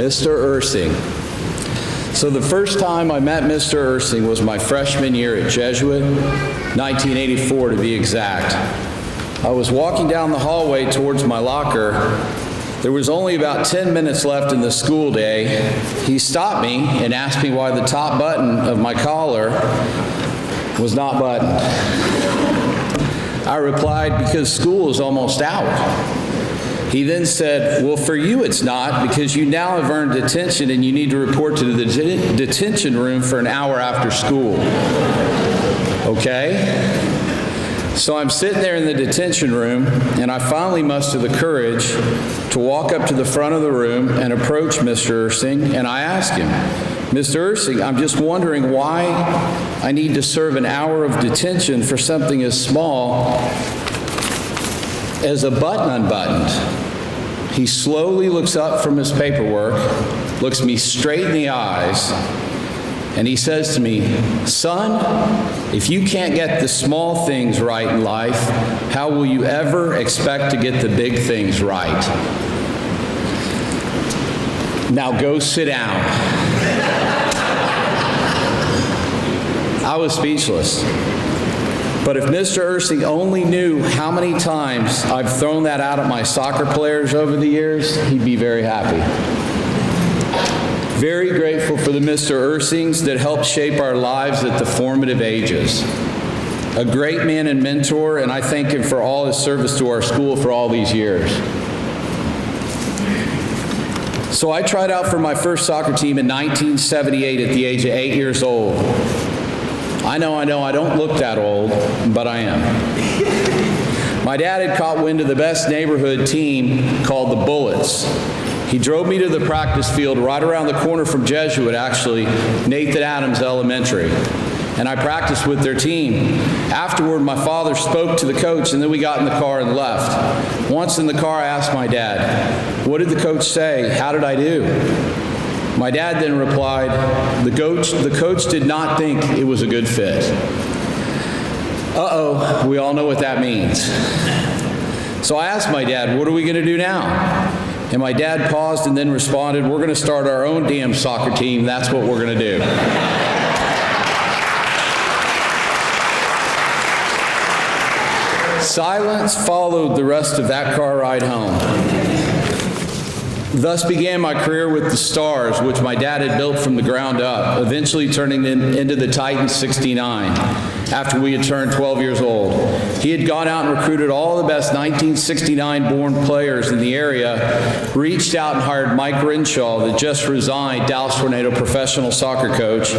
Mr. Ursing. So the first time I met Mr. Ursing was my freshman year at Jesuit, 1984 to be exact. I was walking down the hallway towards my locker. There was only about 10 minutes left in the school day. He stopped me and asked me why the top button of my collar was not buttoned. I replied, because school is almost out. He then said, well, for you it's not, because you now have earned detention and you need to report to the detention room for an hour after school. Okay? So I'm sitting there in the detention room, and I finally muster the courage to walk up to the front of the room and approach Mr. Ursing, and I ask him, Mr. Ursing, I'm just wondering why I need to serve an hour of detention for something as small as a button unbuttoned. He slowly looks up from his paperwork, looks me straight in the eyes, and he says to me, son, if you can't get the small things right in life, how will you ever expect to get the big things right? Now go sit down. I was speechless. But if Mr. Ursing only knew how many times I've thrown that out at my soccer players over the years, he'd be very happy. Very grateful for the Mr. Ursings that helped shape our lives at the formative ages. A great man and mentor, and I thank him for all his service to our school for all these years. So I tried out for my first soccer team in 1978 at the age of 8 years old. I know, I don't look that old, but I am. My dad had caught wind of the best neighborhood team called the Bullets. He drove me to the practice field right around the corner from Jesuit, actually, Nathan Adams Elementary. And I practiced with their team. Afterward, my father spoke to the coach, and then we got in the car and left. Once in the car, I asked my dad, what did the coach say? How did I do? My dad then replied, the coach did not think it was a good fit. Uh-oh, we all know what that means. So I asked my dad, what are we going to do now? And my dad paused and then responded, we're going to start our own damn soccer team. That's what we're going to do. Silence followed the rest of that car ride home. Thus began my career with the Stars, which my dad had built from the ground up, eventually turning into the Titans 69 after we had turned 12 years old. He had gone out and recruited all the best 1969-born players in the area, reached out and hired Mike Renshaw, the just resigned Dallas Tornado professional soccer coach,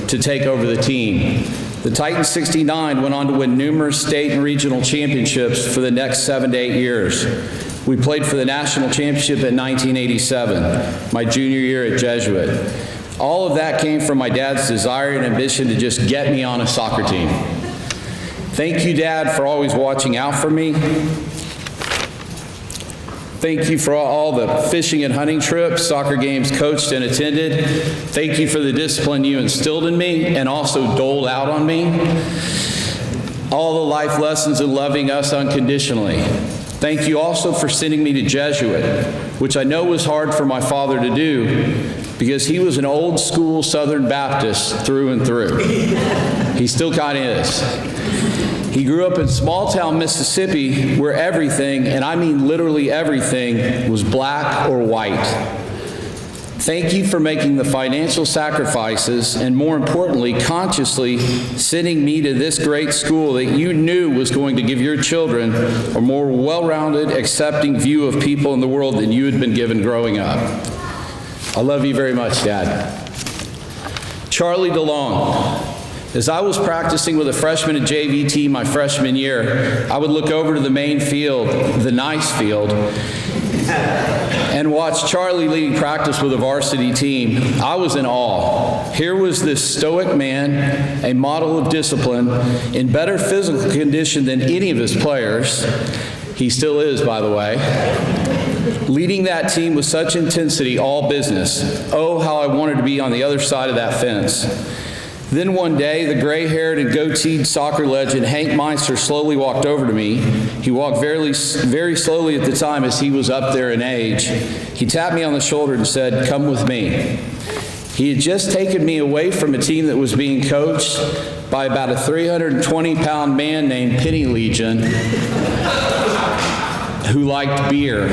to take over the team. The Titans 69 went on to win numerous state and regional championships for the next 7 to 8 years. We played for the national championship in 1987, my junior year at Jesuit. All of that came from my dad's desire and ambition to just get me on a soccer team. Thank you, Dad, for always watching out for me. Thank you for all the fishing and hunting trips, soccer games coached and attended. Thank you for the discipline you instilled in me and also doled out on me. All the life lessons and loving us unconditionally. Thank you also for sending me to Jesuit, which I know was hard for my father to do because he was an old school Southern Baptist through and through. He still kind of is. He grew up in small town Mississippi where everything, and I mean literally everything, was black or white. Thank you for making the financial sacrifices and, more importantly, consciously sending me to this great school that you knew was going to give your children a more well-rounded, accepting view of people in the world than you had been given growing up. I love you very much, Dad. Charlie Delong. As I was practicing with a freshman at JV team my freshman year, I would look over to the main field, the nice field, and watch Charlie leading practice with a varsity team. I was in awe. Here was this stoic man, a model of discipline, in better physical condition than any of his players. He still is, by the way. Leading that team with such intensity, all business. Oh, how I wanted to be on the other side of that fence. Then one day, the gray-haired and goateed soccer legend Hank Meister slowly walked over to me. He walked very slowly at the time as he was up there in age. He tapped me on the shoulder and said, "Come with me." He had just taken me away from a team that was being coached by about a 320-pound man named Penny Legion who liked beer.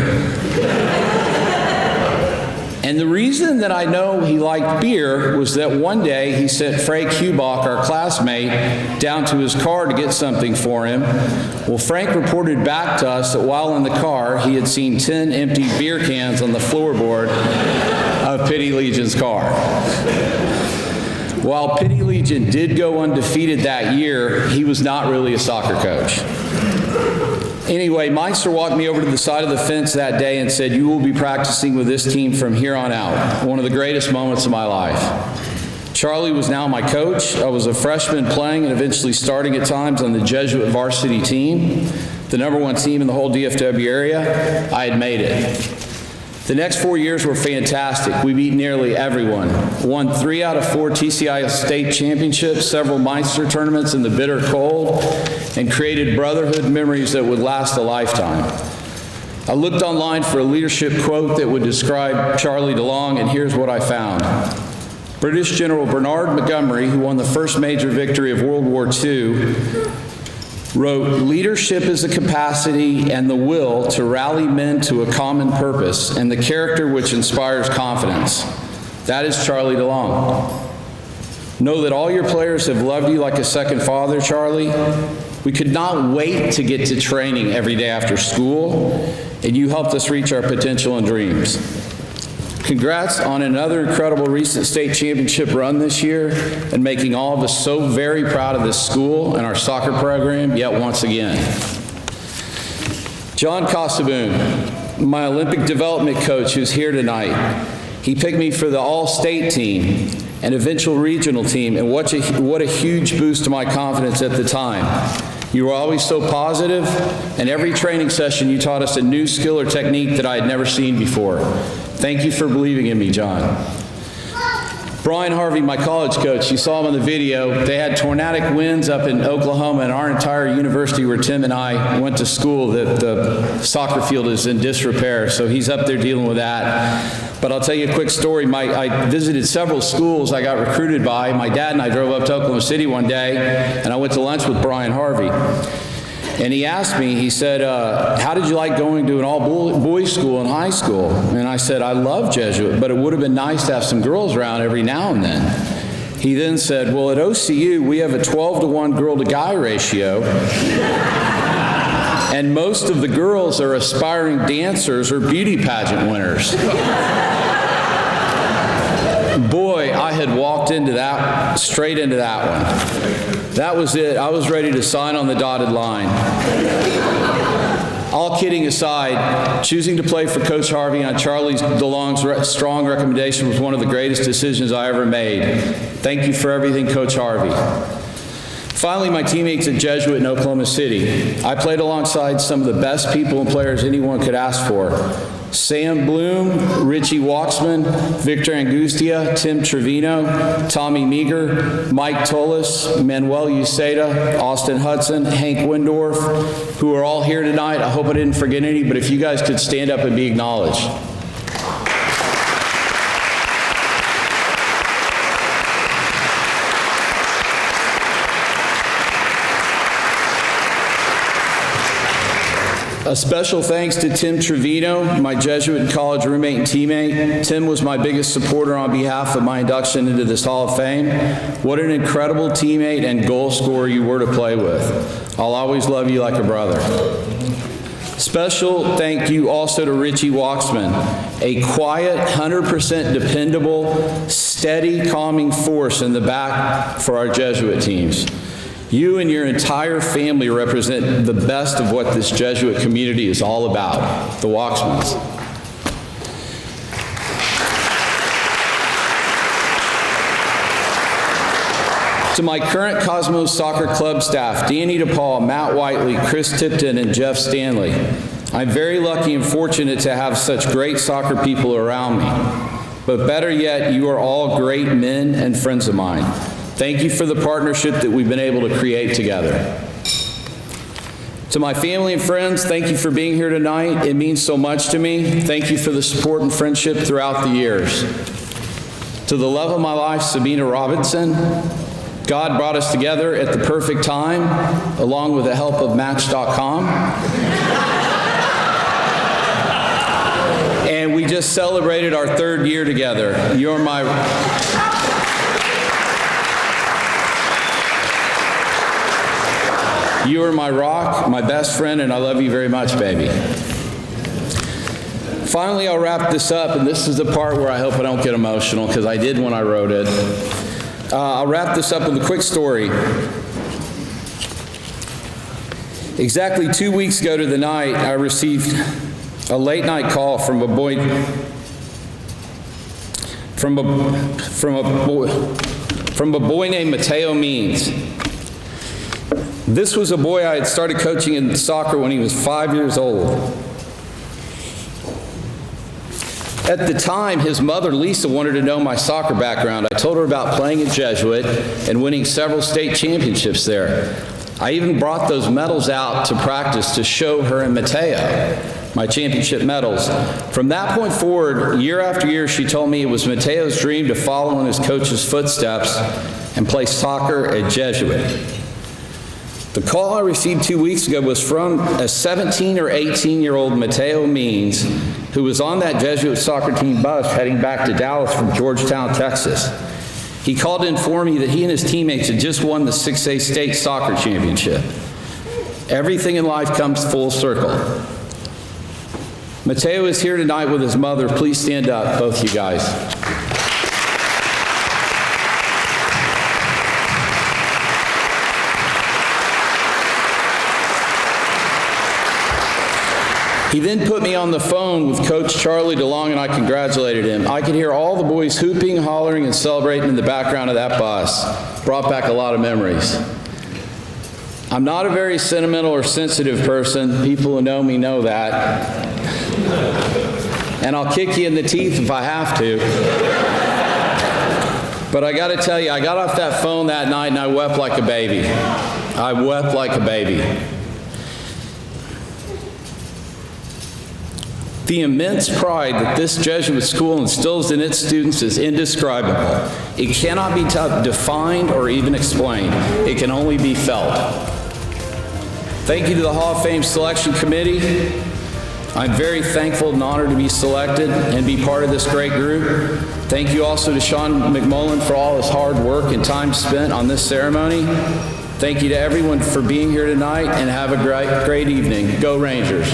And the reason that I know he liked beer was that one day he sent Frank Hubach, our classmate, down to his car to get something for him. Well, Frank reported back to us that while in the car, he had seen 10 empty beer cans on the floorboard of Penny Legion's car. While Penny Legion did go undefeated that year, he was not really a soccer coach. Anyway, Meister walked me over to the side of the fence that day and said, "You will be practicing with this team from here on out." One of the greatest moments of my life. Charlie was now my coach. I was a freshman playing and eventually starting at times on the Jesuit varsity team, the #1 team in the whole DFW area. I had made it. The next 4 years were fantastic. We beat nearly everyone, won 3 out of 4 TCI state championships, several Meister tournaments in the bitter cold, and created brotherhood memories that would last a lifetime. I looked online for a leadership quote that would describe Charlie Delong, and here's what I found. British General Bernard Montgomery, who won the first major victory of World War II, wrote, "Leadership is the capacity and the will to rally men to a common purpose and the character which inspires confidence." That is Charlie Delong. Know that all your players have loved you like a second father, Charlie. We could not wait to get to training every day after school, and you helped us reach our potential and dreams. Congrats on another incredible recent state championship run this year and making all of us so very proud of this school and our soccer program yet once again. John Costaboon, my Olympic development coach who's here tonight. He picked me for the all-state team and eventual regional team, and what a huge boost to my confidence at the time. You were always so positive, and every training session you taught us a new skill or technique that I had never seen before. Thank you for believing in me, John. Brian Harvey, my college coach, you saw him on the video. They had tornadic winds up in Oklahoma, and our entire university where Tim and I went to school, the soccer field is in disrepair, so he's up there dealing with that. But I'll tell you a quick story. I visited several schools I got recruited by. My dad and I drove up to Oklahoma City one day, and I went to lunch with Brian Harvey. And he asked me, he said, "How did you like going to an all-boys school in high school?" And I said, "I love Jesuit, but it would have been nice to have some girls around every now and then." He then said, "Well, at OCU, we have a 12-to-1 girl-to-guy ratio. And most of the girls are aspiring dancers or beauty pageant winners." Boy, I had walked straight into that one. That was it. I was ready to sign on the dotted line. All kidding aside, choosing to play for Coach Harvey on Charlie DeLong's strong recommendation was one of the greatest decisions I ever made. Thank you for everything, Coach Harvey. Finally, my teammates at Jesuit in Oklahoma City. I played alongside some of the best people and players anyone could ask for. Sam Bloom, Richie Waxman, Victor Angustia, Tim Trevino, Tommy Meager, Mike Tullis, Manuel Uceda, Austin Hudson, Hank Windorf, who are all here tonight. I hope I didn't forget any, but if you guys could stand up and be acknowledged. A special thanks to Tim Trevino, my Jesuit college roommate and teammate. Tim was my biggest supporter on behalf of my induction into this Hall of Fame. What an incredible teammate and goal scorer you were to play with. I'll always love you like a brother. Special thank you also to Richie Waxman, a quiet, 100% dependable, steady, calming force in the back for our Jesuit teams. You and your entire family represent the best of what this Jesuit community is all about, the Waxmans. To my current Cosmos Soccer Club staff, Danny DePaul, Matt Whiteley, Chris Tipton, and Jeff Stanley, I'm very lucky and fortunate to have such great soccer people around me. But better yet, you are all great men and friends of mine. Thank you for the partnership that we've been able to create together. To my family and friends, thank you for being here tonight. It means so much to me. Thank you for the support and friendship throughout the years. To the love of my life, Sabina Robinson, God brought us together at the perfect time, along with the help of Match.com. And we just celebrated our 3rd year together. You're my rock, my best friend, and I love you very much, baby. Finally, I'll wrap this up, and this is the part where I hope I don't get emotional, because I did when I wrote it. I'll wrap this up with a quick story. Exactly 2 weeks ago to the night, I received a late-night call from a boy named Mateo Means. This was a boy I had started coaching in soccer when he was 5 years old. At the time, his mother, Lisa, wanted to know my soccer background. I told her about playing at Jesuit and winning several state championships there. I even brought those medals out to practice to show her and Mateo my championship medals. From that point forward, year after year, she told me it was Mateo's dream to follow in his coach's footsteps and play soccer at Jesuit. The call I received 2 weeks ago was from a 17 or 18-year-old Mateo Means, who was on that Jesuit soccer team bus heading back to Dallas from Georgetown, Texas. He called to inform me that he and his teammates had just won the 6A state soccer championship. Everything in life comes full circle. Mateo is here tonight with his mother. Please stand up, both you guys. He then put me on the phone with Coach Charlie Delong, and I congratulated him. I could hear all the boys hooping, hollering, and celebrating in the background of that bus. Brought back a lot of memories. I'm not a very sentimental or sensitive person. People who know me know that. And I'll kick you in the teeth if I have to. But I got to tell you, I got off that phone that night and I wept like a baby. I wept like a baby. The immense pride that this Jesuit school instills in its students is indescribable. It cannot be defined or even explained. It can only be felt. Thank you to the Hall of Fame Selection Committee. I'm very thankful and honored to be selected and be part of this great group. Thank you also to Sean McMullen for all his hard work and time spent on this ceremony. Thank you to everyone for being here tonight, and have a great evening. Go Rangers.